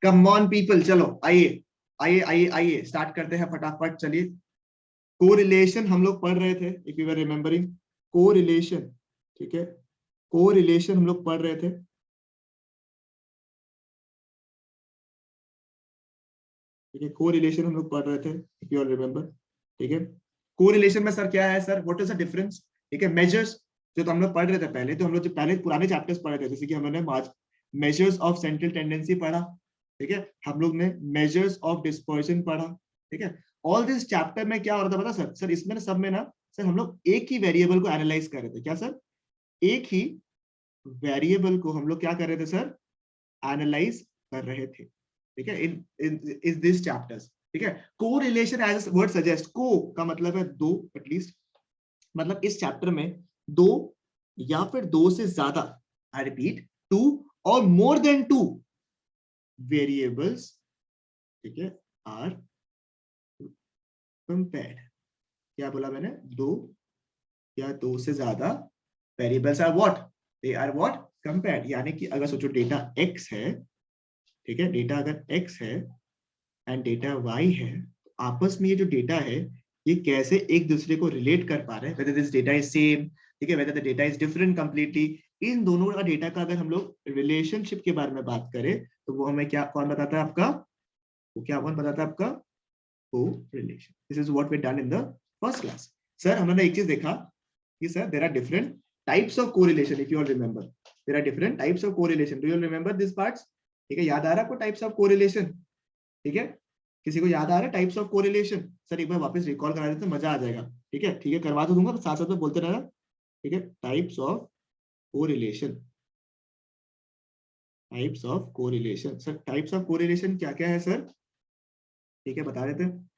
Come on people, चलो आइए आइए आइए आइए स्टार्ट करते हैं फटाफट। चलिए, कोरिलेशन हम लोग पढ़ रहे थे, if you are remembering correlation, ठीक है, कोरिलेशन हम लोग पढ़ रहे थे। ठीक है, कोरिलेशन हम लोग पढ़ रहे थे, इफ यू आर रिमेम्बर। ठीक है, कोरिलेशन में सर क्या है sir, what is the difference? ठीक है, मेजर्स जो तो हम लोग पढ़ रहे थे पहले, तो हम लोग जो पहले पुराने चैप्टर्स पढ़े थे, जैसे कि हम लोगों ने मेजर्स ऑफ सेंट्रल टेंडेंसी पढ़ा, ठीक है, हम लोग ने मेजर्स ऑफ डिस्पर्शन पढ़ा। ठीक है, ऑल दिस चैप्टर में क्या हो रहा था पता सर, इसमें सब में ना सर हम लोग एक ही वेरिएबल को एनालाइज कर रहे थे। क्या सर? एक ही वेरिएबल को हम लोग क्या कर रहे थे सर? एनालाइज कर रहे थे। ठीक है, इन दिस चैप्टर्स। ठीक है, कोरिलेशन एज वर्ड सजेस्ट, को का मतलब है दो, एटलीस्ट मतलब इस चैप्टर में दो या फिर दो से ज्यादा, आई रिपीट, टू और मोर देन टू वेरिएबल्स, ठीक है, आर कंपेयर्ड। क्या बोला मैंने? दो या दो से ज्यादा variables are what? They are what? Compared. यानी कि अगर सोचो डेटा x है, ठीक है, डेटा अगर x है एंड डेटा y है, तो आपस में ये जो डेटा है ये कैसे एक दूसरे को रिलेट कर पा रहे हैं, whether this data is same, ठीक है, whether the data is different completely। इन दोनों का डेटा का अगर हम लोग रिलेशनशिप के बारे में बात करें, तो वो हमें क्या कौन बताता है आपका? वो क्या कौन बताता है आपका? Correlation. This is what we done in the first class. Sir हमने एक चीज देखा कि sir there are different types of correlation, if you all remember, there are different types of correlation. Do you all remember this parts? ठीक है, याद आ रहा है आपको टाइप्स ऑफ कोरिलेशन? ठीक है, किसी को याद आ रहा है टाइप्स ऑफ कोरिलेशन? सर एक बार वापस रिकॉल करा देते तो मजा आ जाएगा। ठीक है, करवा तो दूंगा, साथ साथ में बोलते रहना। ठीक है, types of correlation, types of correlation. Sir types of correlation क्या क्या है सर? ठीक है, बता देते हैं।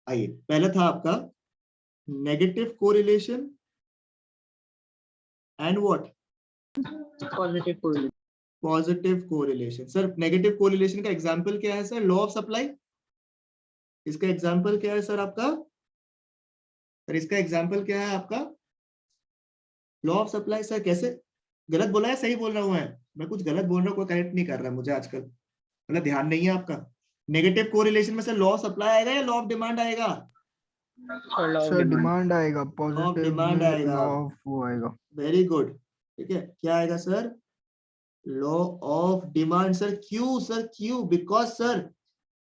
आइए, पहला था आपका negative correlation and what? Positive correlation. Positive correlation. Sir negative correlation का एग्जांपल क्या है सर? Law of supply. इसका एग्जांपल क्या है सर आपका? सर इसका एग्जांपल क्या है आपका? Law of supply. सर कैसे? गलत बोला है सही बोल रहा हूं मैं कुछ गलत बोल रहा हूँ, कोई करेक्ट नहीं कर रहा मुझे आजकल, मतलब ध्यान नहीं है आपका। नेगेटिव कोरिलेशन में सर लॉ ऑफ सप्लाई आएगा या लॉ ऑफ डिमांड आएगा? सर डिमांड आएगा, लॉ ऑफ पॉजिटिव डिमांड में आएगा। लॉ ऑफ वो आएगा। Very good. ठीक है, क्या आएगा sir? Law of demand. Sir क्यों? सर क्यों? बिकॉज सर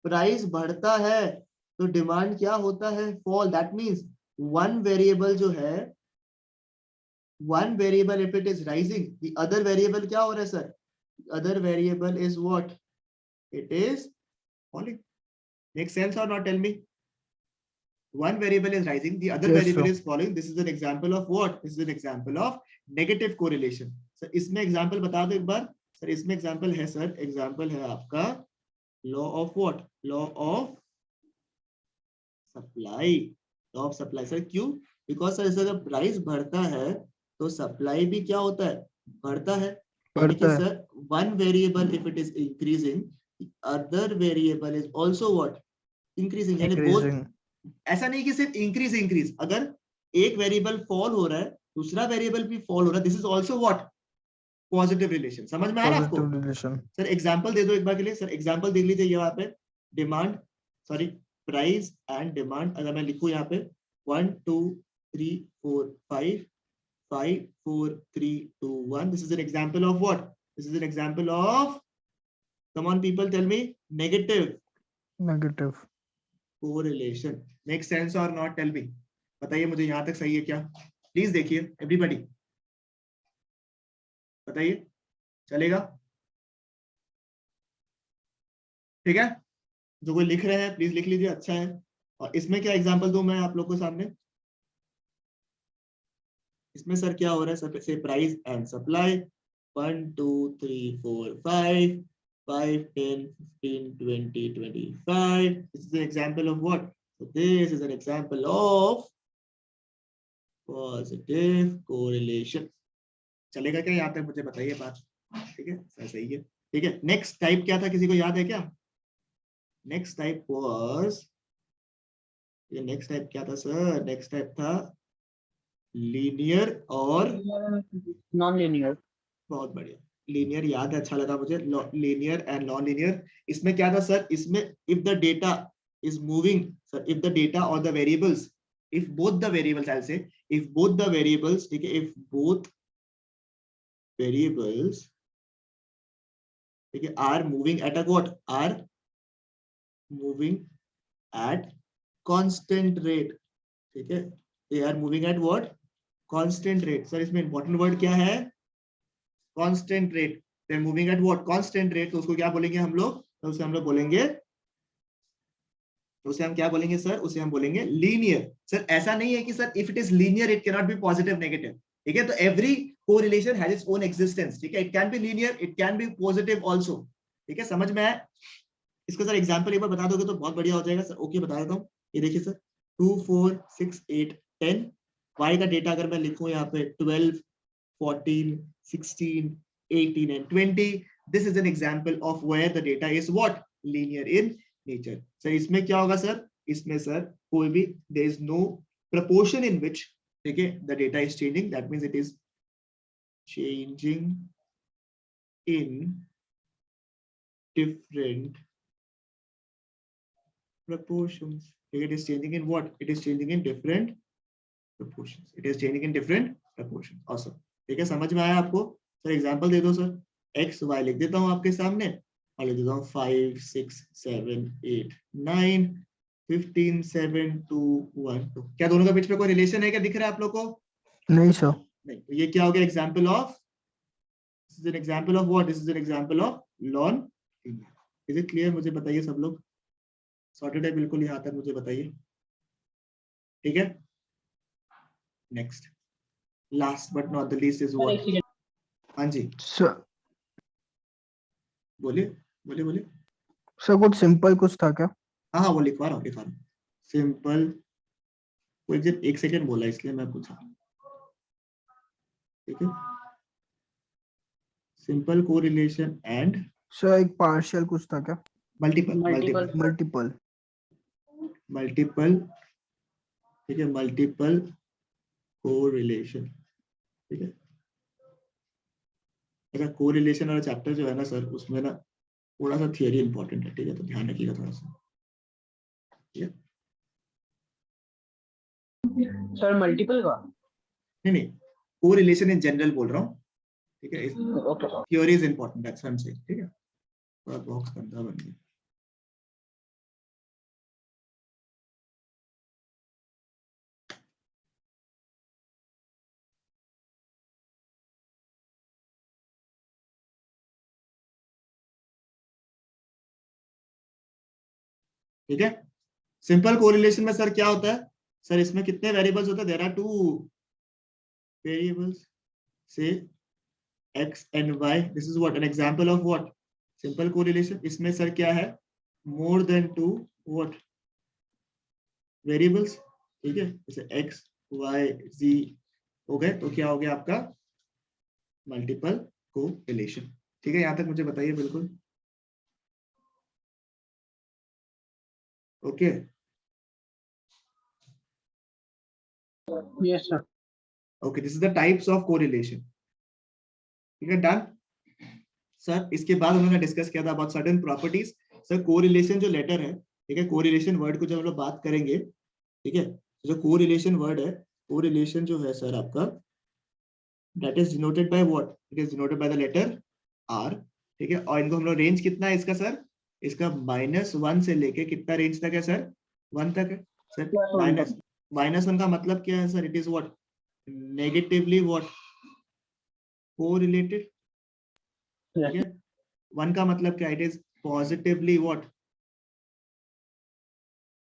प्राइस बढ़ता है तो डिमांड क्या होता है? Fall. That means one variable जो है, one variable if it is rising, the other variable क्या हो रहा है sir? Other variable is what? It is falling. Make sense और not? Tell me. One variable is rising, the other Yes, variable sir. is falling. This is an example of what? This is an example of negative correlation. Sir इसमें example बता दो एक बार। Sir इसमें example है sir, example है आपका law of what? Law of supply. Law of supply. Sir क्यों? Because sir जब प्राइस बढ़ता है तो सप्लाई भी क्या होता है? बढ़ता है। यानी कि बढ़ता है। Sir one variable if it is increasing, other variable is also what? Increasing. यानी बोथ, इंक्रीजिंग। ऐसा नहीं कि सिर्फ इंक्रीज, अगर एक वेरिएबल फॉल हो रहा है दूसरा वेरिएबल भी फॉल हो रहा है, this is also what? Positive relation. समझ में आ रहा है आपको? Positive relation. सर एग्जांपल दे दो एक बार के लिए। सर एग्जांपल देख लीजिए यहाँ पे, demand, sorry, price and demand. अगर मैं लिखूं यहाँ पे 1 2 3 4 5 5 4 3 2 1, this is an example of what? This is an example of, come on people tell me, negative negative correlation. Make sense और नॉट? टेल मी, बताइए मुझे यहां तक सही है क्या? प्लीज देखिए एवरीबॉडी, बताइए, चलेगा? ठीक है, जो कोई लिख रहे हैं प्लीज लिख लीजिए, अच्छा है। और इसमें क्या एग्जांपल दूं मैं आप लोगों के सामने? इसमें सर क्या हो रहा है? सर से price and supply, 1 2 3 4 5 5 10 15 20 25, this is an example of what? So this is an example of positive correlation. चलेगा क्या यहाँ तक? मुझे बताइए बात। ठीक है, सही है। ठीक है, नेक्स्ट टाइप क्या था, किसी को याद है क्या? Next type was, next type क्या था सर? नेक्स्ट टाइप था लीनियर और नॉन लीनियर। बहुत बढ़िया, लीनियर याद है, अच्छा लगा मुझे, लीनियर एंड नॉन लीनियर। इसमें क्या था सर, इसमें if the data is moving, sir if the data or the variables, if both the variables, I will say if both the variables, ठीक है, इफ बोथ वेरिएबल्स, ठीक है, are moving at a what, are moving at constant rate, ठीक है, they are moving at what, constant rate. Sir इसमें important word क्या है, constant rate, they are moving at what, constant rate. तो उसको क्या बोलेंगे हम लोग, तो उसे हम लोग बोलेंगे, तो उसे हम क्या बोलेंगे सर, उसे हम बोलेंगे लीनियर। सर ऐसा नहीं है कि sir if it is linear it can not be positive negative, ठीक है, तो every correlation has its own existence, ठीक है, it can be linear, it can be positive also, ठीक है, समझ में आया। इसका सर एग्जांपल एक बार बता दोगे तो बहुत बढ़िया हो जाएगा सर। ओके बता देता हूँ, ये देखिए सर, 2 4 6 8 10, y का डेटा अगर मैं लिखूं यहाँ पे 12 14 16 18 and 20, this is an example of where the data is what, linear in nature। Sir इसमें क्या होगा सर, इसमें सर कोई भी there is no proportion in which, ठीक है, the data is changing, that means it is changing in different proportions, ठीक है, it is changing in what, it is changing in different proportions, it is changing in different proportions। awesome, ठीक है, समझ में आया आपको। सर एग्जांपल दे दो sir, x Y लिख देता हूँ आपके सामने, और लिख देता हूँ 5 6 7 8 9 15 7 2 1 2। क्या दोनों के बीच में कोई रिलेशन है क्या, दिख रहा है आप लोग को? नहीं सर। नहीं, तो ये क्या हो गया, example of, this is an example of what, this is an example of lawn linear. Is it clear, मुझे बताइए सब लोग, सॉर्टेड है बिल्कुल यहाँ तक, मुझे बताइए, ठीक है। Next, last but not the least is what, हाँ जी सर बोलिए बोलिए बोलिए। सर कुछ सिंपल कुछ था क्या? हाँ हाँ वो लिखवा रहा हूँ सिंपल, कोई जब 1 सेकेंड बोला इसलिए मैं पूछा, ठीक है, सिंपल कोरिलेशन एंड सर एक पार्शियल कुछ था क्या? Multiple multiple multiple. मल्टीपल, ठीक है, मल्टीपल कोरिलेशन, ठीक है। अच्छा, कोरिलेशन वाला चैप्टर जो है ना सर, उसमें ना थोड़ा सा थियरी इंपॉर्टेंट है, ठीक है, तो ध्यान रखिएगा थोड़ा सा, ठीक है। सर मल्टीपल का नहीं नहीं, कोरिलेशन इन जनरल बोल रहा हूँ, ठीक है, okay theory is important, that's what I am saying, ठीक है। थोड़ा बॉक्स गंदा बन गया, ठीक है। सिंपल कोरिलेशन में सर क्या होता है, सर इसमें कितने वेरिएबल्स होते हैं, देयर आर 2 वेरिएबल्स, से x and y, this is what an example of what, simple correlation। इसमें सर क्या है, more than 2 what variables, ठीक है, जैसे x y z हो गए, तो क्या हो गया आपका मल्टीपल कोरिलेशन, ठीक है, यहाँ तक मुझे बताइए बिल्कुल, okay. Yes sir okay, this is the types of correlation, ठीक है, डन। सर इसके बाद उन्होंने डिस्कस किया था about certain properties. Sir correlation जो लेटर है, ठीक है, कोरिलेशन वर्ड को जब हम लोग बात करेंगे, ठीक है, जो कोरिलेशन वर्ड है, कोरिलेशन जो है सर आपका, that is denoted by what, it is denoted by the letter R, ठीक है, और इनको हम लोग रेंज कितना है इसका सर, इसका -1 से लेके कितना रेंज तक है सर, 1 तक है सर। -1 का मतलब क्या है sir, it is what, negatively what, correlated, ठीक है। 1 का मतलब क्या, it is positively what,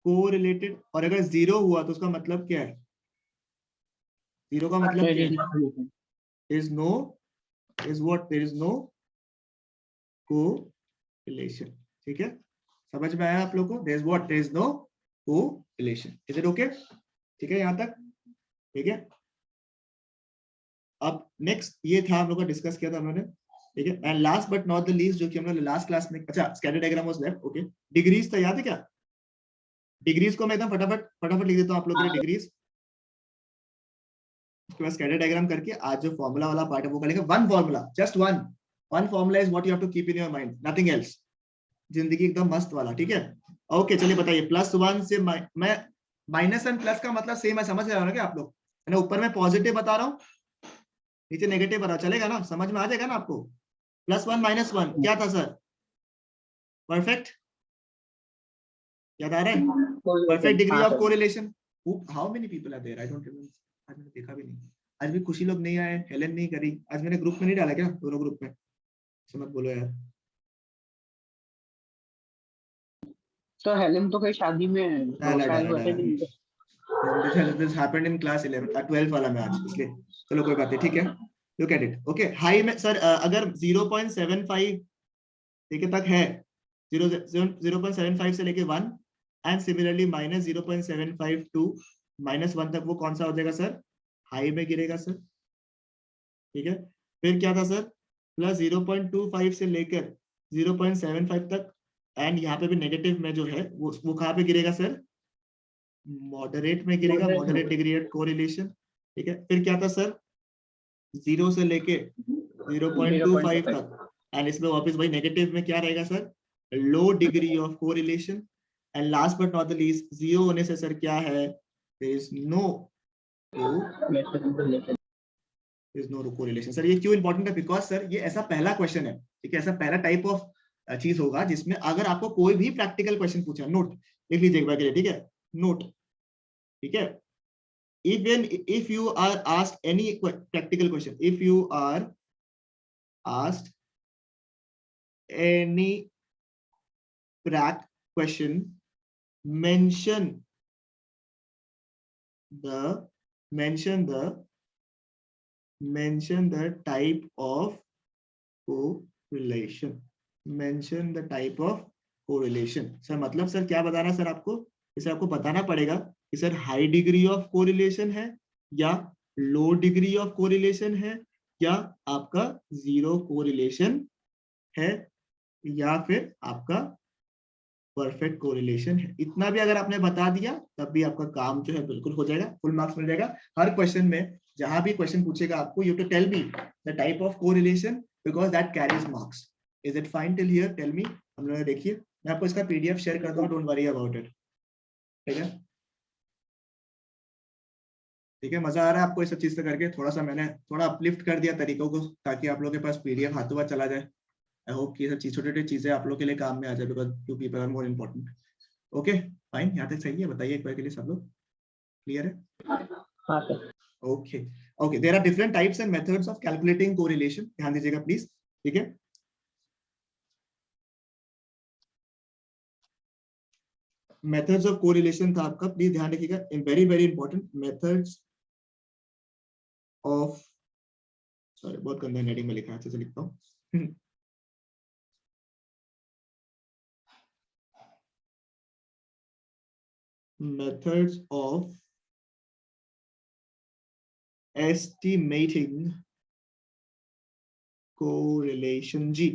correlated. और अगर 0 हुआ तो उसका मतलब क्या है, 0 का मतलब क्या है, is no, is what, there is no correlation, ठीक है, समझ में आया आप लोग को, there is what, there is no correlation, is it okay, ठीक है यहाँ तक, ठीक है। अब नेक्स्ट ये था हम लोग का, डिस्कस किया था हमने, ठीक है, and last but not the least, जो कि हम लोग लास्ट क्लास में, अच्छा scatter diagram was left, okay. Degrees तो याद है क्या, डिग्रीज को मैं एकदम फटाफट लिख देता हूँ आप लोग के लिए, डिग्रीज, उसके बाद स्कैटर डायग्राम करके आज जो फॉर्मूला वाला पार्ट है वो करेंगे। One formula, just one formula is what you have to keep in your mind, nothing else. जिंदगी एकदम मस्त वाला, ठीक है। ओके चलिए बताइए, +1 से मैं माइनस एंड प्लस का मतलब सेम है, समझ रहे हो ना क्या आप लोग? है ना, ऊपर मैं पॉजिटिव बता रहा हूँ, नीचे नेगेटिव बता, चलेगा ना, समझ में आ जाएगा ना आपको? +1 -1 क्या था सर? परफेक्ट, याद आ रहा है? परफेक्ट डिग्री हाँ of sir. Correlation. How many people are there? I don't remember, आज मैंने देखा भी नहीं। आज भी खुशी लोग नहीं आए, हेलेन नहीं करी आज, मैंने ग्रुप में नहीं डाला क्या, दोनों ग्रुप में? समझ बोलो यार। सर हेलेन तो कहीं शादी में है, तो डाला शायद डाला वो डाला attend नहीं कर- this happened in class 11 12 वाला में आज, इसलिए चलो कोई बात नहीं, ठीक है। Look at it. Okay high में सर अगर 0.75 ठीक है तक है, 0.75 से लेके 1 एंड सिमिलरली -0.75 टू -1 तक, वो कौन सा हो जाएगा सर? हाई में गिरेगा सर, ठीक है। फिर क्या था सर? +0.25 से लेकर 0.75 तक एंड यहाँ पे भी नेगेटिव में जो है वो कहाँ पे गिरेगा सर? मॉडरेट में गिरेगा, Moderate मॉडरेट में। डिग्री ऑफ कोरिलेशन, ठीक है। फिर क्या था सर? 0 से लेके 0.25 0.25। तक एंड इसमें वापस वही नेगेटिव में क्या रहेगा sir? Low degree of correlation. And last but not the least, 0 होने से सर क्या है? There is no correlation. Sir ये क्यों इंपॉर्टेंट है? बिकॉज सर ये ऐसा पहला क्वेश्चन है, ठीक है, ऐसा पहला टाइप ऑफ चीज होगा जिसमें अगर आपको कोई भी प्रैक्टिकल क्वेश्चन पूछा, नोट लिख लीजिए एक बार के लिए, ठीक है, नोट, ठीक है। Even if you are asked any practical question, if you are asked any prac question, mention the mention the type of correlation, mention the type of correlation। Sir मतलब सर क्या बताना सर आपको? इसे आपको बताना पड़ेगा कि sir high degree of correlation है या लो डिग्री ऑफ कोरिलेशन है या आपका जीरो कोरिलेशन है या फिर आपका परफेक्ट कोरिलेशन है। इतना भी अगर आपने बता दिया तब भी आपका काम जो है बिल्कुल हो जाएगा, फुल मार्क्स मिल जाएगा। हर क्वेश्चन में जहां भी क्वेश्चन पूछेगा आपको, you to tell me the type of correlation because that carries marks. Is it fine till here? Tell me. हम लोग देखिए, मैं आपको इसका पीडीएफ शेयर कर दूंगा, डोंट वरी अबाउट इट, ठीक है। ठीक है, मजा आ रहा है आपको इस सब चीज से करके? थोड़ा सा मैंने थोड़ा अपलिफ्ट कर दिया तरीकों को ताकि आप लोगों के पास पीडीएफ हाथों हाथ चला जाए। आई होप कि ये सब छोटी छोटी चीजें आप लोग के लिए काम में आ जाए, because two people are more important. Okay fine, यहाँ तक सही है? बताइए एक बार के लिए सब लोग, क्लियर है? हाँ sir. Okay okay, there are different types and methods of calculating correlation, ध्यान दीजिएगा प्लीज, ठीक है। मेथड्स ऑफ कोरिलेशन था आपका, प्लीज ध्यान रखिएगा, very very important. Methods of, sorry बहुत गंदा हेडिंग में लिखा है, अच्छे से लिखता हूँ। methods of estimating correlation जी,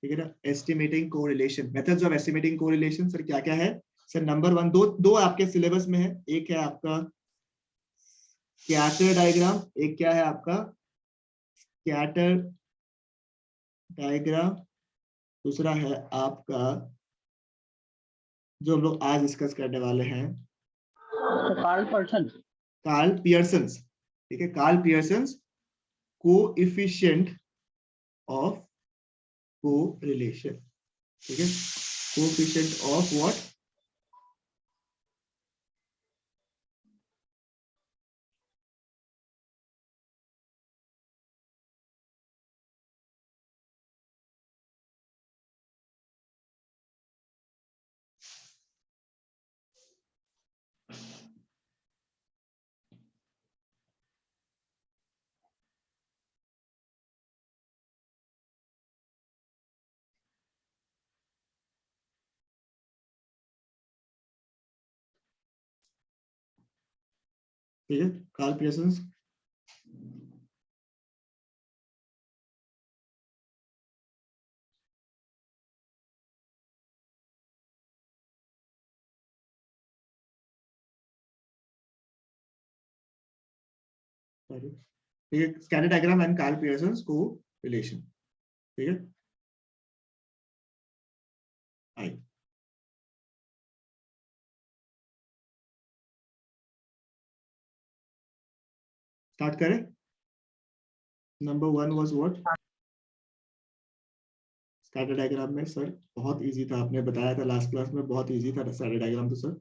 ठीक है ना। Estimating correlation, methods of estimating correlation sir क्या क्या है? सर नंबर 1, दो आपके सिलेबस में है, एक है आपका स्कैटर डायग्राम, एक क्या है आपका स्कैटर डायग्राम, दूसरा है आपका जो हम लोग आज डिस्कस करने वाले हैं, तो कार्ल पर्सन। कार्ल पियर्सन्स, ठीक है, Karl Pearson's coefficient of correlation, ठीक है, कोएफिशिएंट ऑफ व्हाट? ठीक है, कार्ल पियर्सन्स सॉरी, ठीक है, scatter diagram and Karl Pearson's correlation, ठीक है। आई स्टार्ट करें। Number 1 was what? Scatter diagram में सर बहुत इजी था, आपने बताया था लास्ट क्लास में, बहुत इजी था स्कैटर डायग्राम तो सर।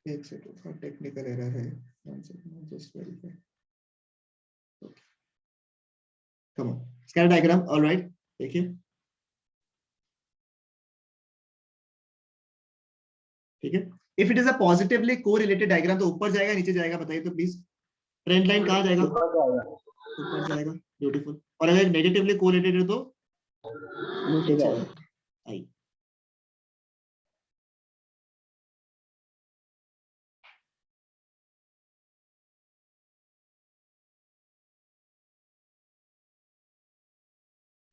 एक सेकंड, टेक्निकल एरर है, one second, just verify. Come on, scatter diagram, alright, देखिए, ठीक है। If it is a positively correlated diagram तो ऊपर जाएगा नीचे जाएगा, बताइए तो प्लीज। ट्रेंड लाइन कहाँ जाएगा? ऊपर जाएगा, ब्यूटीफुल। और अगर नेगेटिवली कोरिलेटेड है तो नीचे जाएगा। आई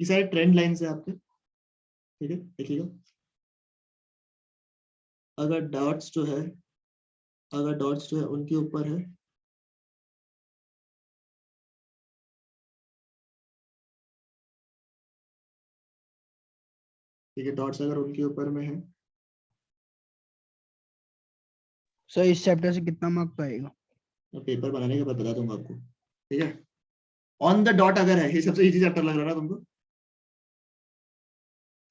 ये सारे ट्रेंड लाइंस है आपके, ठीक है, देखिएगा। अगर डॉट्स जो है, अगर डॉट्स जो है उनके ऊपर है, ठीक है, डॉट्स अगर उनके ऊपर में है, सर इस चैप्टर से कितना मार्क पाएगा? मैं पेपर बनाने के बाद बता दूंगा आपको, ठीक है। ऑन द डॉट अगर है, ये सबसे इजी चैप्टर लग रहा है ना तुमको,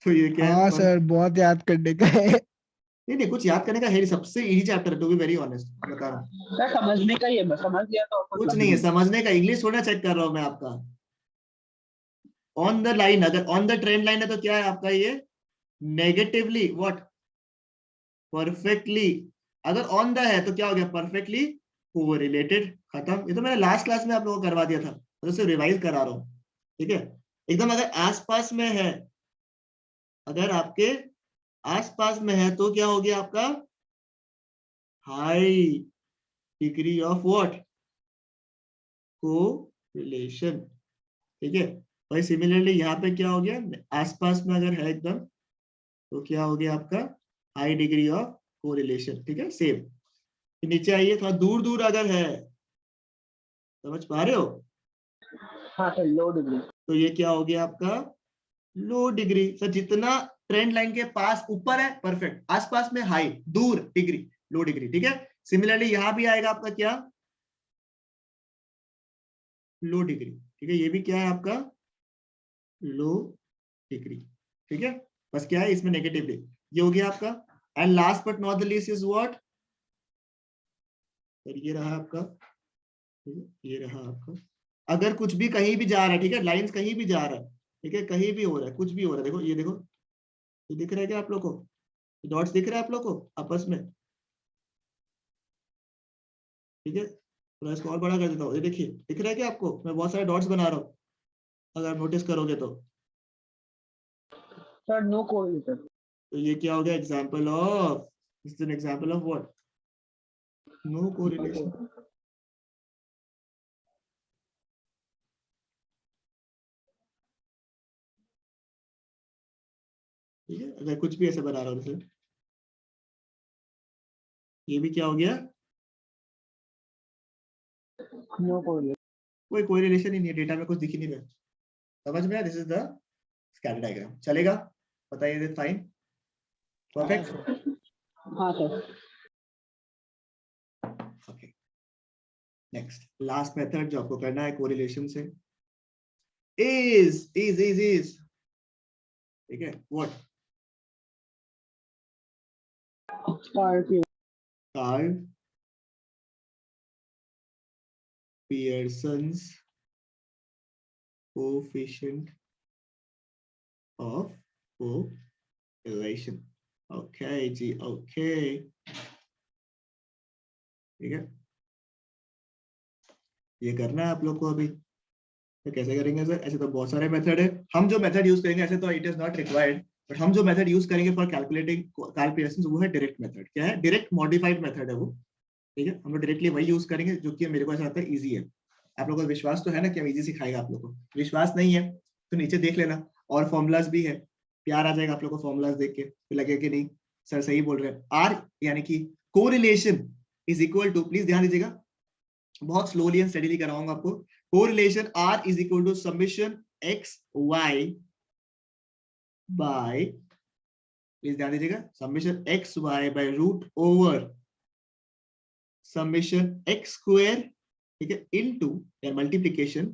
तो ये क्या है? हाँ सर, बहुत याद करने का है। नहीं नहीं, कुछ याद करने का है, सबसे इजी चैप्टर है, टू बी वेरी ऑनेस्ट बता रहा हूँ। सर समझने का ही है, बस समझ लिया तो कुछ नहीं है समझने का, इंग्लिश थोड़ा चेक कर रहा हूँ मैं आपका। ऑन द लाइन, अगर ऑन द ट्रेंड लाइन है तो क्या है आपका ये? Negatively what? परफेक्टली। अगर ऑन द है तो क्या हो गया? परफेक्टली कोरिलेटेड, खत्म। ये तो मैंने लास्ट क्लास में आप लोगों को करवा दिया था, तो उसे रिवाइज करा रहा हूँ, ठीक है। एकदम अगर आसपास में है, अगर आपके आसपास में है तो क्या हो गया आपका? High degree of what? Correlation, ठीक है। वही सिमिलरली यहाँ पे क्या हो गया? आसपास में अगर है एकदम, तो क्या हो गया आपका? हाई डिग्री ऑफ कोरिलेशन, ठीक है, सेम। नीचे आइए, थोड़ा दूर दूर अगर है, समझ पा रहे हो? हाँ सर, लो डिग्री। तो ये क्या हो गया आपका? लो डिग्री। सर जितना ट्रेंड लाइन के पास ऊपर है परफेक्ट, आसपास में हाई, दूर डिग्री, लो डिग्री, ठीक है। सिमिलरली यहां भी आएगा आपका क्या? लो डिग्री, ठीक है। ये भी क्या है आपका? लो डिग्री, ठीक है। बस क्या है इसमें नेगेटिव, ये हो गया आपका। And last but not the least is what? Sir ये रहा आपका, ये रहा आपका। अगर कुछ भी कहीं भी जा रहा है, ठीक है, लाइंस कहीं भी जा रहा है, ठीक है, कहीं भी हो रहा है, कुछ भी हो रहा है, देखो ये देखो, ये दिख रहा है क्या आप लोग को? डॉट्स दिख रहा है आप लोग को आपस में? ठीक है, थोड़ा इसको और बड़ा कर देता हूँ, ये देखिए, दिख रहा है क्या आपको? मैं बहुत सारे डॉट्स बना रहा हूँ, अगर नोटिस करोगे तो। Sir no correlation. तो ये क्या हो गया? Example of, is an example of what? No correlation, ठीक है। अगर कुछ भी ऐसे बना रहा हूँ जैसे, ये भी क्या हो गया? No correlation. कोई कोरिलेशन ही नहीं है, डेटा में कुछ दिख ही नहीं रहा। समझ में आया? This is the scatter diagram, चलेगा? बताइए, फाइन, परफेक्ट। हाँ sir. Okay, next last method जो आपको करना है कोरिलेशन से, इज, ठीक है, what? Karl Pearson's coefficient of correlation. Okay जी, ओके। ठीक है, ये करना है आप लोग को अभी। तो कैसे करेंगे सर? ऐसे तो बहुत सारे मेथड है, हम जो मेथड यूज करेंगे ऐसे तो it is not required, but हम जो मेथड यूज करेंगे फॉर कैलकुलेशन वो है डायरेक्ट मेथड। क्या है? डायरेक्ट मॉडिफाइड मेथड है वो। ठीक है, हम लोग डायरेक्टली वही यूज करेंगे जो कि मेरे को ऐसा लगता है इजी है। आप लोगों को विश्वास तो है ना कि हम इजी सिखाएगा आप लोग को? विश्वास नहीं है तो नीचे देख लेना, और फॉर्मूलाज भी है, प्यार आ जाएगा आप लोग को फॉर्मूलाज देख के, फिर लगे कि नहीं सर सही बोल रहे हैं। आर यानी कि correlation is equal to, please ध्यान दीजिएगा, बहुत स्लोली एंड स्टडीली कराऊंगा आपको। Correlation R is equal to summation X Y by, please ध्यान दीजिएगा, summation X Y by root over summation X square, ठीक है, इनटू या मल्टीप्लिकेशन,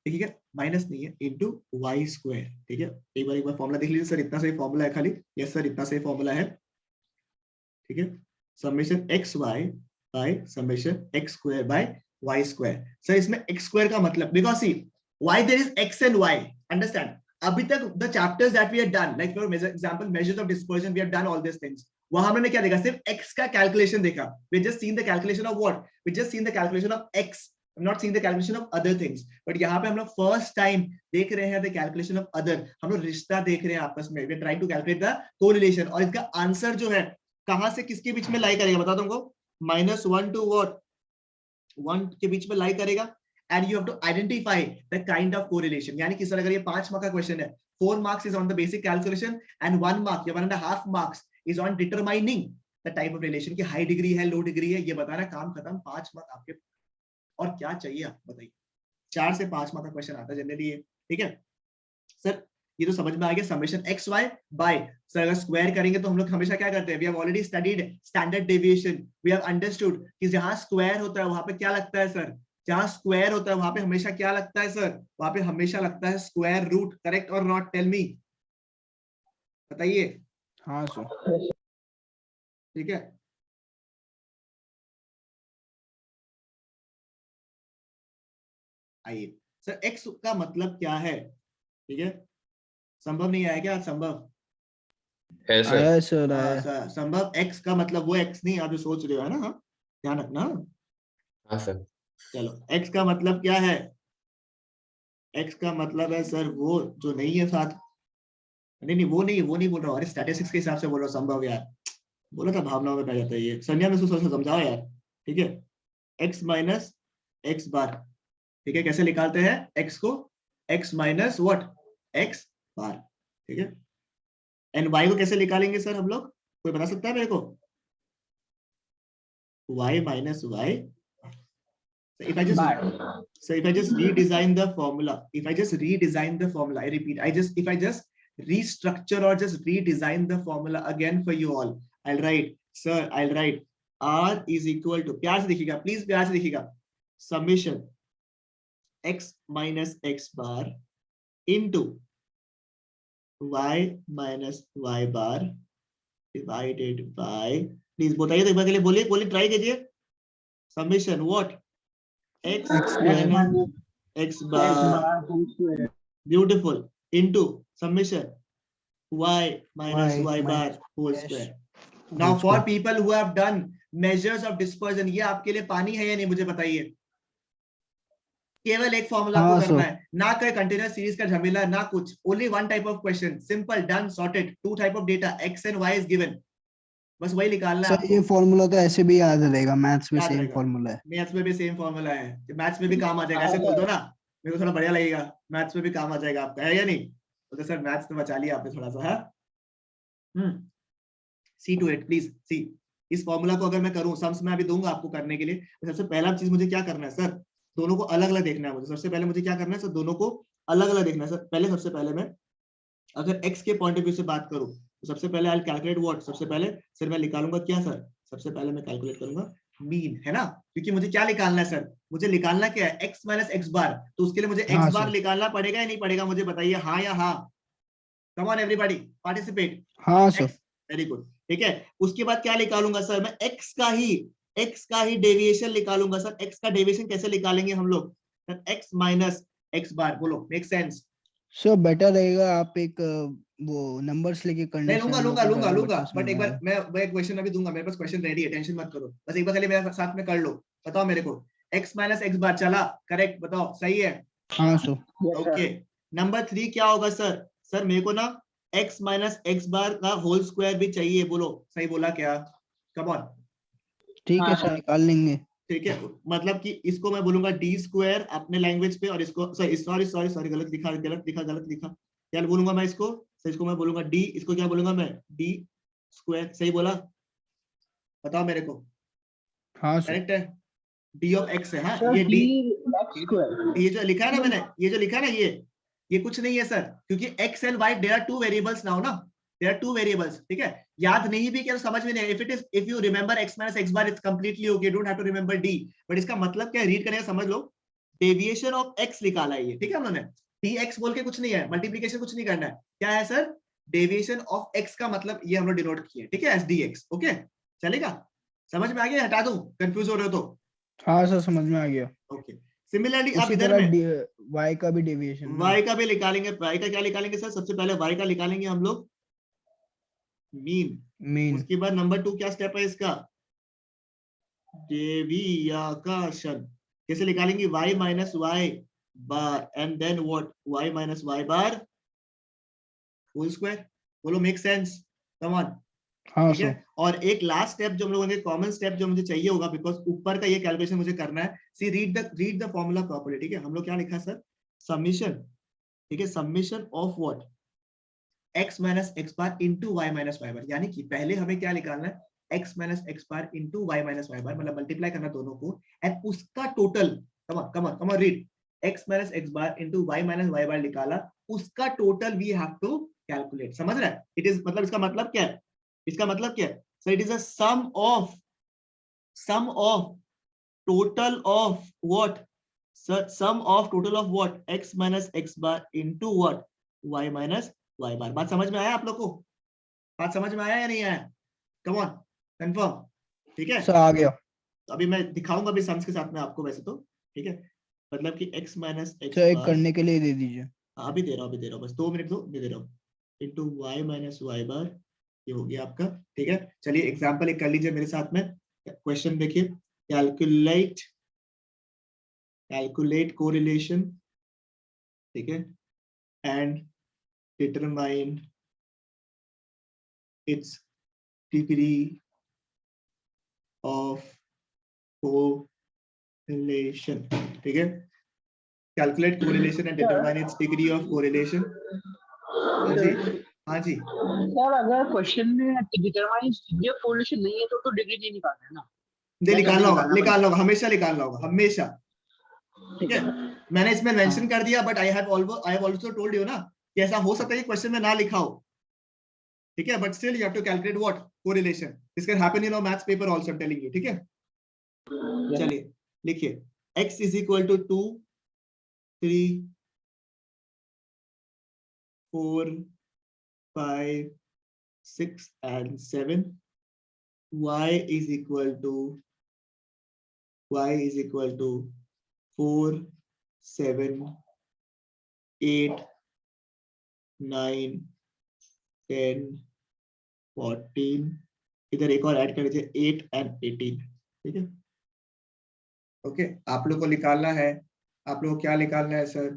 ठीक है, माइनस नहीं है, इनटू वाई स्क्वायर। ठीक है, एक बार फॉर्मूला देख लीजिए सर, इतना सही फॉर्मूला है खाली। यस सर, इतना सही फॉर्मूला है। ठीक है, summation X Y by summation X square by Y square. Sir इसमें एक्स स्क्वायर का मतलब, because see why there is X and Y, understand? अभी तक the chapters that we have done, like for example measures of dispersion, we have done all this things. वहां हमने क्या देखा? सिर्फ x का कैलकुलेशन देखा। We just seen the calculation of what? We just seen the calculation of x, not seen the calculation of other things. But यहाँ पे हम लोग फर्स्ट टाइम देख रहे हैं द कैलकुलेशन ऑफ अदर। हम लोग रिश्ता देख रहे हैं आपस में, we are trying to calculate the correlation, और इसका आंसर जो है कहां से किसके बीच में लाई करेगा बता दूंगा, -1 टू व्हाट 1 के बीच में लाई करेगा। And you have to identify the kind of correlation. यानी कि सर अगर ये 5 मार्क का क्वेश्चन है, 4 marks is on the basic calculation and 1 mark या 1.5 marks is on determining the type of relation की हाई डिग्री है लो डिग्री है, ये बताना, काम खत्म। 5 मार्क आपके, और क्या चाहिए आप बताइए? 4 से 5 मार्क का क्वेश्चन आता है जनरली ये। ठीक है सर, ये तो समझ में आ गया। Summation X Y by, sir अगर स्क्वायर करेंगे तो हम लोग हमेशा क्या करते हैं? We have already studied standard deviation, we have understood कि जहां स्क्वायर होता है वहां पे क्या लगता है सर? जहां स्क्वायर होता है वहां पे हमेशा क्या लगता है सर? वहां पे हमेशा लगता है स्क्वायर रूट। करेक्ट और नॉट? टेल मी, बताइए। हाँ सर। ठीक है, आइए सर, एक्स का मतलब क्या है? ठीक है, संभव नहीं आया क्या? संभव है सर। आया सर, आया। संभव एक्स का मतलब वो एक्स नहीं आप जो सोच रहे हो, है ना? हाँ, ध्यान रखना। हाँ सर। चलो, एक्स का मतलब क्या है? एक्स का मतलब है सर वो जो नहीं है साथ। नहीं नहीं, वो नहीं बोल रहा हूँ, अरे स्टैटिस्टिक्स के हिसाब से बोल रहा हूँ। संभव यार, बोला था भावनाओं में पै जाता है ये। संज्ञा में समझाओ यार। ठीक है, एक्स माइनस एक्स बार। ठीक है, कैसे निकालते हैं एक्स को? X minus what? एक्स बार। ठीक है, एंड वाई को कैसे निकालेंगे सर हम लोग? कोई बता सकता है मेरे को? y minus y. So if I just redesign the formula, I repeat, if I just restructure or just redesign the formula again for you all, I'll write, sir, r is equal to, प्यार से देखिएगा please, प्यार से देखिएगा, summation x minus x bar into y minus y bar divided by, please बताइए तो एक बार के लिए, बोलिए ट्राई कीजिए। Summation what? x minus x bar, beautiful, into summation y minus y bar whole square. Now for people who have done measures of dispersion, ये आपके लिए पानी है या नहीं मुझे बताइए? केवल एक फॉर्मूला आपको करना है, ना कोई कंटीन्यूअस सीरीज का झमेला, ना कुछ, only one type of question, simple, done, sorted, 2 type of data, x and y is given, बस वही निकालना है। ये फॉर्मूला तो ऐसे भी याद रहेगा, मैथ्स में याद सेम रहेगा। फॉर्मूला है। मैथ्स में भी सेम फॉर्मूला है, मैथ्स में भी काम आ जाएगा। ऐसे बोल दो ना, मेरे को थोड़ा बढ़िया लगेगा, मैथ्स में भी काम आ जाएगा आपका, है या नहीं? तो सर मैथ्स तो बचा लिया आपने थोड़ा सा, है। सी टू इट प्लीज। सी, इस फॉर्मूला को अगर मैं करूं, सम्स में अभी दूंगा आपको करने के लिए, तो सबसे पहला चीज मुझे क्या करना है सर? दोनों को अलग अलग देखना है मुझे। सबसे पहले मुझे क्या करना है सर? दोनों को अलग अलग देखना है सर। पहले सबसे पहले मैं अगर x के पॉइंट ऑफ व्यू से बात करूं तो सबसे पहले आई कैलकुलेट व्हाट? सबसे पहले सर मैं निकालूंगा क्या सर? सबसे पहले मैं कैलकुलेट करूंगा मीन, है ना? क्योंकि मुझे क्या निकालना है सर? मुझे निकालना क्या है? x माइनस एक्स बार। तो उसके लिए मुझे x बार निकालना पड़ेगा या नहीं पड़ेगा? मुझे बताइए, हाँ या हाँ? Come on everybody, participate. हाँ सर। वेरी गुड, ठीक है। उसके बाद क्या निकालूंगा सर? मैं x का ही डेविएशन निकालूंगा सर। x का डेविएशन कैसे निकालेंगे हम लोग? x माइनस एक्स बार, बोलो, मेक सेंस? सर बेटर रहेगा आप एक वो नंबर्स लेके करने नहीं से लूंगा हम लोग लूंगा को लूंगा ज्यादा लूंगा बेटर समझ बट एक में बार आएगा। मैं क्वेश्चन अभी दूंगा, मेरे पास क्वेश्चन रेडी है, टेंशन मत करो, बस एक बार खाली मेरे साथ में कर लो। बताओ मेरे को, x माइनस एक्स बार चला, करेक्ट, बताओ सही है? हाँ sir. Yes sir. Okay, number 3 क्या होगा सर? सर मेरे को ना x माइनस एक्स बार का होल स्क्वायर भी चाहिए, बोलो सही बोला क्या? Come on. ठीक है हाँ सर, सर। निकाल लेंगे। ठीक है, मतलब कि इसको मैं बोलूंगा डी स्क्वायर अपने लैंग्वेज पे, और इसको सॉरी सॉरी सॉरी सॉरी गलत लिखा गलत लिखा गलत लिखा। क्या बोलूंगा मैं इसको? सर इसको मैं बोलूंगा डी, इसको क्या बोलूंगा मैं? डी स्क्वायर, सही बोला? बताओ मेरे को, हाँ सर। करेक्ट है? डी ऑफ एक्स है, हाँ सर ये डी डी, एक्स स्क्वायर। ये जो लिखा है ना मैंने, ये जो लिखा है ना, ये कुछ नहीं है सर, क्योंकि X and Y there are two variables now ना, देयर आर टू वेरिएबल्स, ठीक है? याद नहीं भी क्या, समझ में नहीं, if you remember X minus x bar it's completely okay, don't have to remember D, but इसका मतलब क्या है, रीड करेंगे समझ लो। डेविएशन ऑफ एक्स निकाला है ये, ठीक है? उन्होंने डी एक्स बोल के कुछ नहीं है, मल्टीप्लीकेशन कुछ नहीं करना है, क्या है सर? डेविएशन ऑफ एक्स का मतलब ये हम लोग डिनोट किए, ठीक है, एस डी एक्स, ओके? चलेगा? समझ में आ गया? हटा दूं, कंफ्यूज हो रहे हो तो? हाँ सर, समझ में आ गया। ओके, सिमिलरली अब उसी इधर तरह में y का भी डेविएशन ना। y का भी निकालेंगे। y का क्या निकालेंगे सर? सबसे पहले y का निकालेंगे हम लोग मीन, मीन। उसके बाद नंबर 2 क्या स्टेप है इसका? डेविएशन। कैसे निकालेंगे? y minus Y bar and then what? y minus Y bar whole square. बोलो मेक सेंस? कम ऑन, हाँ ठीक है? सर। और एक लास्ट स्टेप जो हम लोगों ने, कॉमन स्टेप जो मुझे चाहिए होगा, बिकॉज ऊपर का ये कैलकुलेशन मुझे करना है। सी रीड द फॉर्मूला प्रॉपर्ली, ठीक है? हम लोग क्या लिखा सर? समीशन, ठीक है, summation of what? x minus x bar into y minus Y bar, यानी कि पहले हमें क्या निकालना है? x minus x bar into y minus Y bar, मतलब मल्टीप्लाई करना दोनों को, एंड उसका total, come on come on come on read, x minus x bar into y minus Y bar निकाला, उसका total we have to calculate. समझ रहे हैं? इट इज, मतलब इसका मतलब क्या है? इसका मतलब क्या है sir? It is a sum of total of what sir? Sum of total of what? x minus x bar into what? y minus Y bar. बात समझ में आया आप लोग को? बात समझ में आया या नहीं आया? Come on, confirm? ठीक है, सर आ गया। तो अभी मैं दिखाऊंगा भी सम्स के साथ में आपको वैसे तो, ठीक है? मतलब कि x माइनस एक्स सर एक बार, करने के लिए दे दीजिए। अभी दे रहा हूँ, अभी दे रहा हूँ, बस 2 मिनट दो, दे रहा हूँ, इंटू वाई माइनस वाई बार, ये हो गया आपका, ठीक है? चलिए एग्जाम्पल एक कर लीजिए मेरे साथ में। क्वेश्चन देखिए, कैलकुलेट कोरिलेशन, ठीक है, and determine its degree of correlation, ठीक है? Calculate correlation and determine its degree of correlation. हाँ जी, हाँ जी, सर अगर क्वेश्चन में डिटरमाइन डिग्री ऑफ कोरिलेशन नहीं है तो डिग्री नहीं निकालना है ना? दे क्या करके निकालना होगा, निकालना निकालना होगा, हमेशा निकालना होगा, हमेशा, ठीक ठीक है? है। मैंने इसमें मेंशन हाँ। कर दिया, but I have also told you ना कि ऐसा हो सकता है कि क्वेश्चन में ना लिखा हो, ठीक है? But still you have to calculate what? Correlation. This can happen in your maths paper also, I am telling you, ठीक है? चलिए लिखिए, x is equal to 2 3 4 5 6 and 7, y is equal to 4 7 8 9 10 14, इधर एक और ऐड कर लीजिए 8 and 18, ठीक है? ओके, आप लोग को निकालना है, आप लोग को क्या निकालना है सर?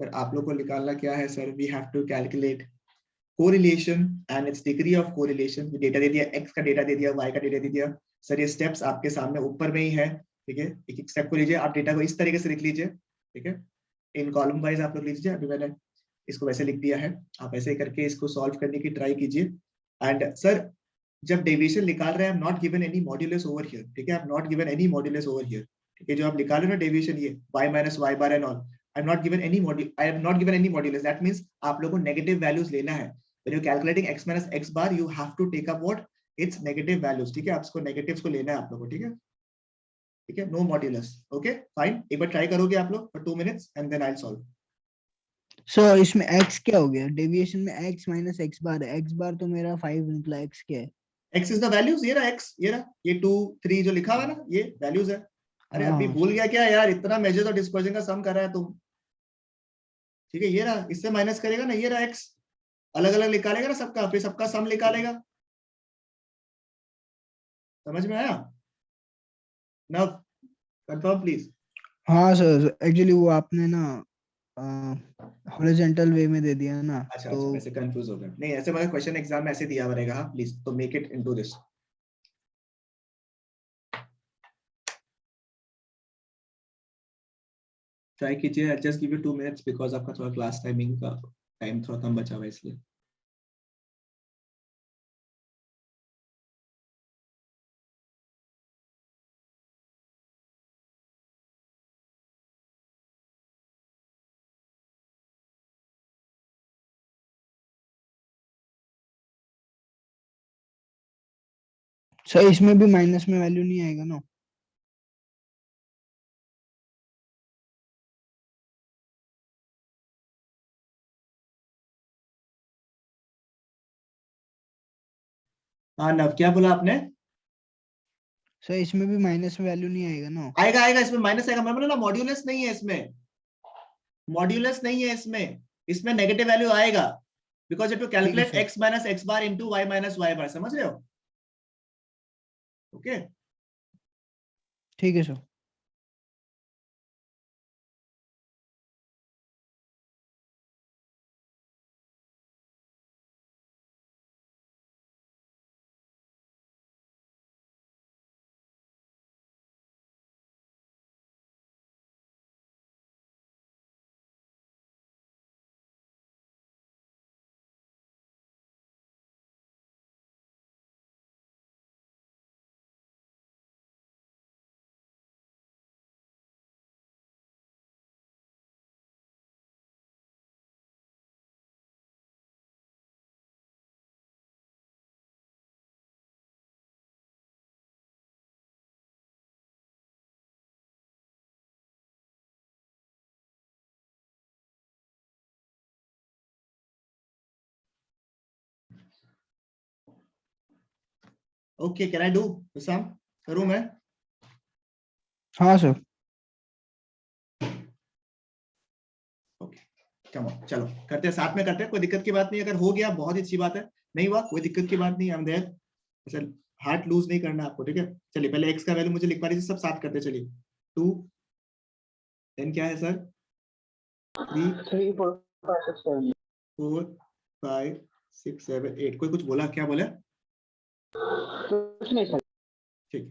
पर आप लोग को निकालना क्या है sir? We have to calculate correlation and its degree of correlation. Data दे दिया, x का डेटा दे दिया, y का डेटा दे दिया। सर ये स्टेप्स आपके सामने ऊपर में ही है, ठीक है? एक एक स्टेप को लीजिए, आप डेटा को इस तरीके से लिख लीजिए, ठीक है? इन कॉलम वाइज आप लोग लीजिए, अभी मैंने इसको वैसे लिख दिया है, आप ऐसे करके इसको सॉल्व करने की ट्राई कीजिए। एंड सर जब डेविएशन निकाल रहे हैं, not given any modulus over here, ठीक है? आप not given any modulus over here, ठीक है? जो आप निकाल रहे हो ना डेविएशन, ये y minus Y bar and all, I have not given any modulus. That means आप लोगों को नेगेटिव वैल्यूज लेना है। When you're calculating x minus x bar, you have to take up what? Its negative values, ठीक है? आप इसको negatives को लेना है आप लोगों को, ठीक है? ठीक है, no modulus, okay, fine। एक बार ट्राई करोगे आप लोग for 2 minutes and then I'll solve। Sir इसमें x क्या हो गया? डेविएशन में x माइनस एक्स बार है, x बार तो मेरा 5 निकला, x क्या है? x is the values, ये रहा x, ये रहा, ये 2 3 जो लिखा हुआ है ना, ये वैल्यूज है। अरे अभी भूल गया क्या यार? इतना मेजर और डिस्पर्जन का सम कर रहा है तुम, ठीक है? ये रहा, इससे माइनस करेगा ना, ये रहा x, अलग अलग निकालेगा ना सबका, फिर सबका सम निकालेगा। समझ में आया? नव कंफर्म प्लीज। हाँ सर, एक्चुअली वो आपने ना हॉरिजॉन्टल वे में दे दिया ना, अच्छा तो अच्छा, वैसे कंफ्यूज हो गया। नहीं ऐसे मतलब क्वेश्चन एग्जाम में ऐसे दिया हुआ रहेगा, हाँ प्लीज, तो make it into this. Try कीजिए, just give you 2 minutes because आपका थोड़ा क्लास टाइमिंग का टाइम थोड़ा कम बचा हुआ है इसलिए। सर इसमें भी माइनस में वैल्यू नहीं आएगा ना? हाँ नव, क्या बोला आपने? सर इसमें भी माइनस में वैल्यू नहीं आएगा ना? आएगा आएगा, इसमें माइनस आएगा। मैं बोला ना मॉड्यूलस नहीं है इसमें, मॉड्यूलस नहीं है इसमें, इसमें नेगेटिव वैल्यू आएगा बिकॉज यू टू ठीक है calculate sir. x minus x bar into y minus Y bar. समझ रहे हो? ओके ठीक है sir. Okay, can I do विशाम? करूं मैं? हाँ सर। ओके कम ऑन, चलो करते हैं, साथ में करते हैं, कोई दिक्कत की बात नहीं। अगर हो गया बहुत ही अच्छी बात है, नहीं हुआ कोई दिक्कत की बात नहीं, आई एम देयर। अच्छा, हार्ट लूज नहीं करना आपको, ठीक है? चलिए पहले x का वैल्यू मुझे लिखवा दीजिए, सब साथ करते हैं। चलिए 2, देन क्या है सर? 3 3 4 5 6 7 4 5 6 7 8। कोई कुछ बोला? क्या बोला? कुछ नहीं सर। ठीक।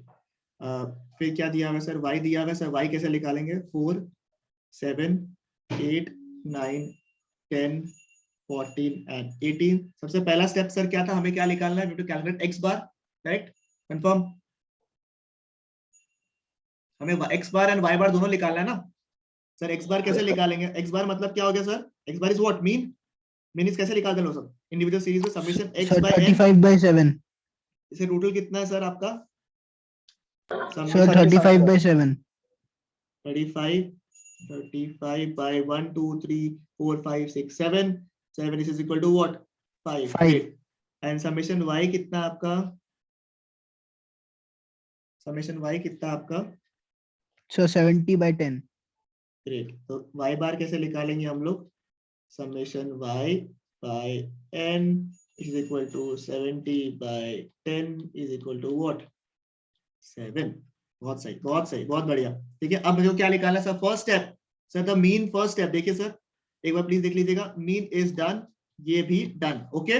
फिर क्या दिया हुआ है सर? y दिया हुआ है सर। y कैसे निकालेंगे? 4 7 8 9 10 14 एंड 18। सबसे पहला स्टेप सर क्या था? हमें क्या निकालना है? To calculate x bar, right? Confirm? हमें x bar and y bar दोनों निकालना है ना सर। x बार कैसे निकालेंगे? x बार मतलब क्या हो गया सर? x bar is what? Mean is कैसे निकालते हैं लोग सब? इंडिविजुअल सीरीज में समेशन x सर बाय n। 35/7। इसे टोटल कितना है सर आपका? Sir 35/7। 35 35 by 1 2 3 4 5 6 7 7 is equal to what? 5. 5। Great. And summation y कितना आपका? summation y कितना आपका? सर 70/10। ग्रेट। तो y बार कैसे निकालेंगे हम लोग? summation y by n is equal to 70 by 10 is equal to what? 7। बहुत सही, बहुत सही, बहुत बढ़िया। ठीक है, अब मुझे क्या निकालना है sir? First step sir, the mean first step. देखिए सर एक बार प्लीज देख लीजिएगा, मीन इज डन, ये भी डन। ओके,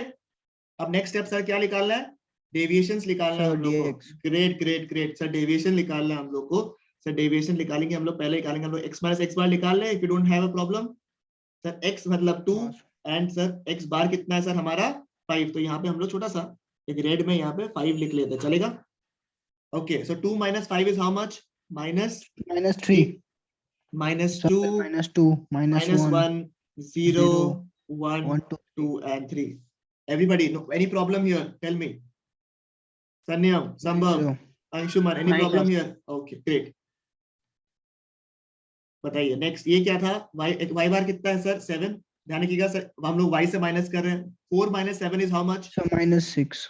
अब नेक्स्ट स्टेप सर क्या निकालना है? डेविएशंस निकालना है सर हम लोग को। dx। Great great great sir, deviation निकालना है हम लोग को। सर डेविएशन निकालेंगे हम लोग, पहले निकालेंगे हम लोग x माइनस एक्स बार निकाल लें, if you don't have a problem. Sir x मतलब 2 हाँ सर। एंड सर x बार कितना है सर हमारा? 5। तो यहाँ पे हम लोग छोटा सा एक रेड में यहाँ पे 5 लिख लेते हैं, चलेगा? Okay, so 2 minus 5 is how much? Minus -3। 3, minus sir 2, -2 minus -1 1, 0, 0 1, 1 2 3। 2, and 3. Everybody, no, any problem here? Tell me. Sanyam, नहीं Sambhav, सर। Anshuman, any नहीं problem sir. here? Okay, great. बताइए नेक्स्ट, ये क्या था? y बार कितना है सर? 7। ध्यान रखिएगा सर, हम लोग y से माइनस कर रहे हैं। 4 minus 7 is how much? Sir -6।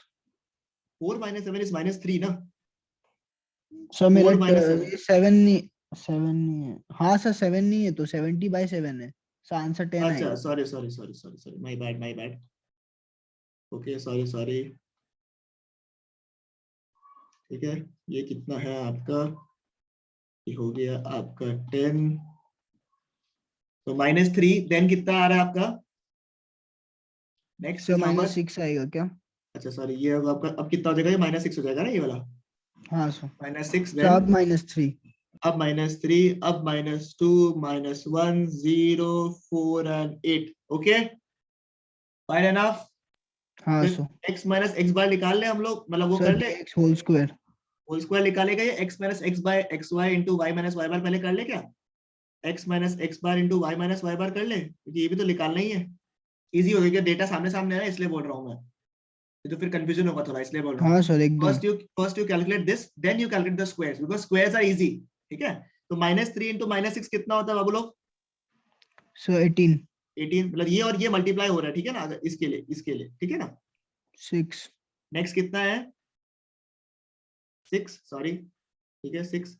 4 minus 7 is -3 ना? सर मेरा 4 minus 7. ये 7 नहीं है। हाँ सर 7 नहीं है तो 70/7 है। सर आंसर 10 अच्छा, आएगा। Sorry sorry sorry sorry sorry, my bad my bad. Okay sorry, ठीक है। ये कितना है आपका, ये हो गया आपका 10, तो -3, देन कितना आ रहा है आपका next so is how much? -6 आएगा क्या? अच्छा सॉरी, ये होगा आपका, अब कितना हो जाएगा, ये -6 हो जाएगा ना ये वाला, हाँ सर। -6 तो देन अब -3। अब -3, अब -2, -1, 0, 4 एंड 8। Okay fine enough. हाँ फिर सर। x माइनस एक्स बार निकाल ले हम लोग, मतलब वो सर कर ले, dx whole square. Whole square निकालेगा ये x minus x by x y into y minus Y bar, पहले कर ले क्या, x minus x bar into y minus Y bar कर ले, क्योंकि ये भी तो निकालना ही है। इजी हो गया, डेटा सामने सामने है इसलिए बोल रहा हूँ मैं, ये तो फिर कंफ्यूजन होगा थोड़ा, इसलिए बोल रहा हूँ। हाँ सर एकदम। First you calculate this, then you calculate the squares, because squares are easy. ठीक है, तो -3 इंटू -6 कितना होता है बाबू लोग? सर 18। 18, मतलब ये और ये मल्टीप्लाई हो रहा है, ठीक है ना, अगर इसके लिए ठीक है ना। 6। नेक्स्ट कितना है, 6, सॉरी, ठीक है 6।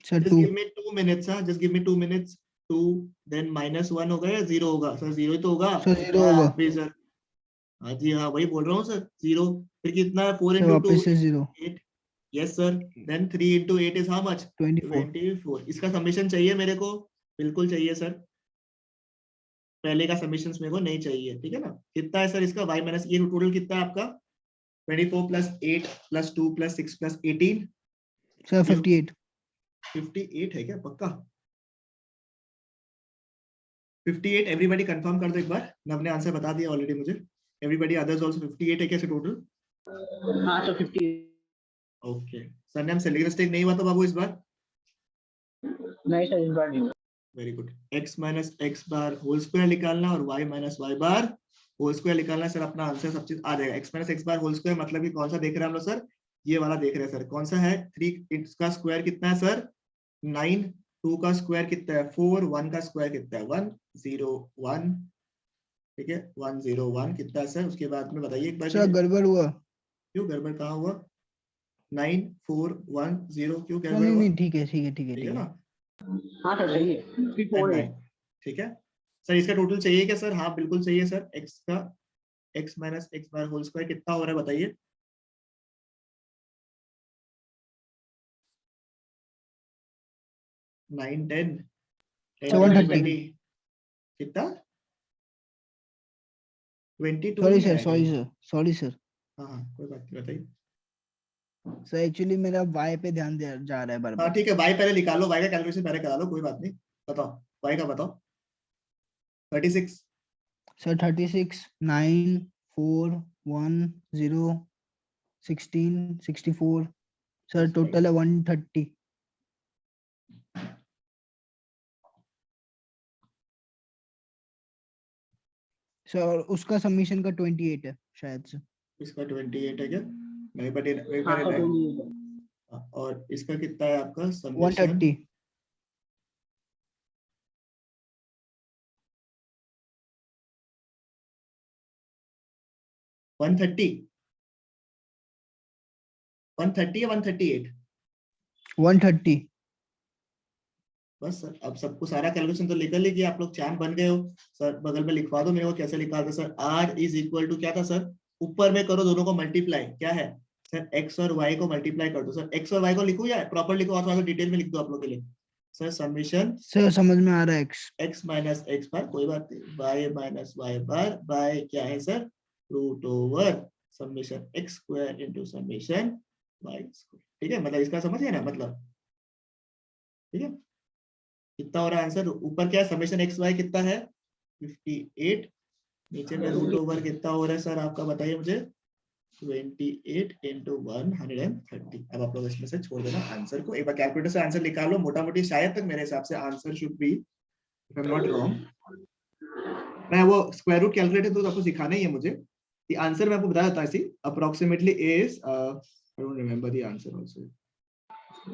Sir just 2। give me 2 minutes, हाँ, just give me 2 minutes। 2 then -1 होगा या 0 होगा सर? 0 ही तो होगा। सर 0 होगा। वापिस सर, हाँ जी हाँ, वही बोल रहा हूँ सर, 0। फिर कितना है, 4 सर into 2 वापस से 0। 8। Yes sir, then 3 into 8 is how much? 24। 24। इसका समेशन चाहिए मेरे को, बिल्कुल चाहिए सर, पहले का समेशन मेरे को नहीं चाहिए, ठीक है ना। कितना है सर इसका, y माइनस, ये टोटल कितना है आपका, 24 + 8 + 2 + 6 + 18। सर 58। 58 है क्या पक्का? 58, एवरीबॉडी कंफर्म कर दो एक बार, नव ने आंसर बता दिया ऑलरेडी मुझे। एवरीबॉडी अदर्स आल्सो 58 है कैसे टोटल? हाँ सर 50। ओके सर, नाम सेलिंग मिस्टेक नहीं हुआ तो बाबू इस बार? नहीं सर इस बार नहीं। Very good. x minus x bar whole square निकालना और y minus Y bar whole square निकालना सर, अपना आंसर सब चीज आ जाएगा। x minus x bar whole square मतलब कि कौन सा देख रहे हैं हम लोग सर, ये वाला देख रहे हैं सर, कौन सा है, 3, इसका स्क्वायर कितना है सर 9, 2 का स्क्वायर कितना है 4, 1 का स्क्वायर कितना है 101, ठीक है 101 कितना है सर, उसके बाद में बताइए एक बार सर गड़बड़ हुआ। क्यों गड़बड़ कहाँ हुआ, 9410 क्यों गड़बड़ नहीं हुआ, नहीं ठीक है ठीक है ठीक है ठीक ठीक है है। ना, हाँ सर सही है 348। ठीक है सर। इसका टोटल चाहिए क्या सर? हाँ बिल्कुल चाहिए सर। x का x minus x bar whole square कितना हो रहा है बताइए? नाइन 10 10 130। कितना 22 सॉरी नहीं सर आया कहीं? Sorry sir. हाँ हाँ कोई बात नहीं, बताइए। सर एक्चुअली मेरा y पे ध्यान जा रहा है बार हाँ बार। ठीक है, y पहले निकालो, y का कैलकुलेशन पहले करा लो, कोई बात नहीं, बताओ y का बताओ। 36। सर 36 9 4 1 0 16 64। सर टोटल है 130। सर उसका सबमिशन का 28 है शायद से। इसका 28 है क्या? नहीं बट एक हाँ बार सर 28 है। और इसका कितना है आपका सबमिशन? 130। 130, 130 या 138? 130। बस सर, अब सबको सारा कैलकुलेशन तो निकल लीजिए, आप लोग चैंप बन गए हो सर, बगल में लिखवा दो मेरे को कैसे लिखा था sir. r is equal to क्या था सर, ऊपर में करो दोनों को मल्टीप्लाई, क्या है सर, x और y को मल्टीप्लाई कर दो सर। x और y को लिखूं या प्रॉपर लिखो, अथवा डिटेल में लिख दो आप लोग के लिए सर। समीशन सर समझ में आ रहा है x। x minus x bar, कोई बात नहीं, y minus Y bar by क्या है sir, root over summation X square into summation Y square, ठीक है, मतलब इसका समझ है ना मतलब, ठीक है। कितना हो रहा है आंसर, ऊपर क्या है समेशन एक्स वाई कितना है 58, नीचे में रूट ओवर कितना हो रहा है सर आपका बताइए मुझे, 28 into 130। अब आप लोग इसमें से छोड़ देना आंसर को, एक बार कैलकुलेटर से आंसर निकालो, मोटा मोटी शायद तक मेरे हिसाब से answer should be, if I am not wrong, मैं वो स्क्वायर रूट कैलकुलेटर तो आपको सिखाना ही है मुझे, the आंसर मैं आपको बता देता हूँ, इसी approximately is I don't remember the answer also,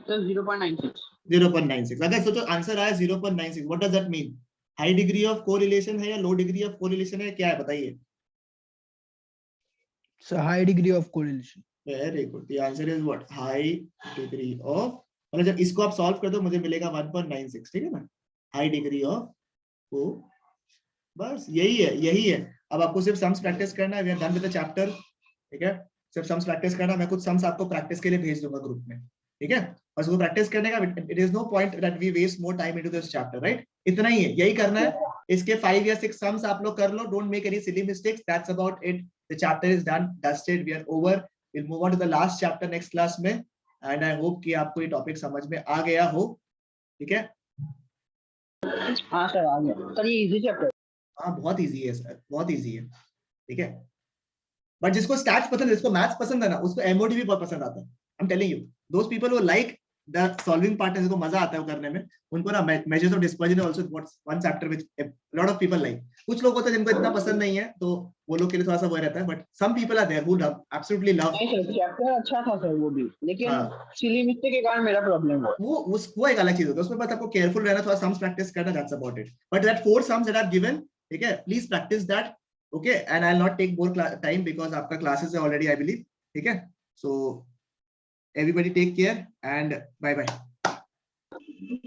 sir 0.96। 0.96। अगर सोचो आंसर आया 0.96, what does that mean, high degree of correlation है या लो डिग्री ऑफ कोरिलेशन है, क्या है बताइए? Sir high degree of correlation. Very good, the answer is what, high degree of, मतलब जब इसको आप सॉल्व कर दो मुझे मिलेगा 1.96, ठीक है ना, हाई डिग्री ऑफ को, बस यही है अब आपको सिर्फ सम्स प्रैक्टिस करना है, we are done with the chapter, ठीक है, सिर्फ सम्स प्रैक्टिस करना, मैं कुछ सम्स आपको प्रैक्टिस के लिए भेज दूंगा ग्रुप में, ठीक है, बस वो प्रैक्टिस करने का, it is no point that we waste more time into this chapter, right, इतना ही है, यही करना है, इसके 5 या 6 सम्स आप लोग कर लो, don't make any silly mistakes, that's about it, the chapter is done, dusted, we are over, will move on to the last chapter next class में, एंड आई होप कि आपको ये टॉपिक समझ में आ गया हो, ठीक है। हाँ सर आ गया सर, ये इजी चैप्टर। हाँ बहुत इजी है सर, बहुत इजी है, ठीक है, बट जिसको स्टैट्स पसंद है, जिसको मैथ्स पसंद है ना, उसको एमओडी भी बहुत पसंद आता है, आई am telling you, those people who like the solving part, जिसको मजा आता है वो करने में, उनको ना measures of dispersion also one chapter which lot of people like, कुछ लोग होते हैं जिनको इतना पसंद नहीं है, तो वो लोग के लिए थोड़ा सा वो रहता है, but some people are there who love, absolutely love. नहीं सर चैप्टर अच्छा था सर वो भी, लेकिन हाँ। सिली मिस्टेक के कारण मेरा प्रॉब्लम हुआ। वो एक अलग चीज होता है, उसमें बस आपको केयरफुल रहना, थोड़ा सम्स प्रैक्टिस करना, that's about it, but that 4 sums that I have given, ठीक है, please practice that, okay, and I'll not take more time because आपका classes है already, I believe, ठीक है, so everybody take care and bye bye.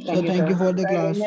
So thank you for the class.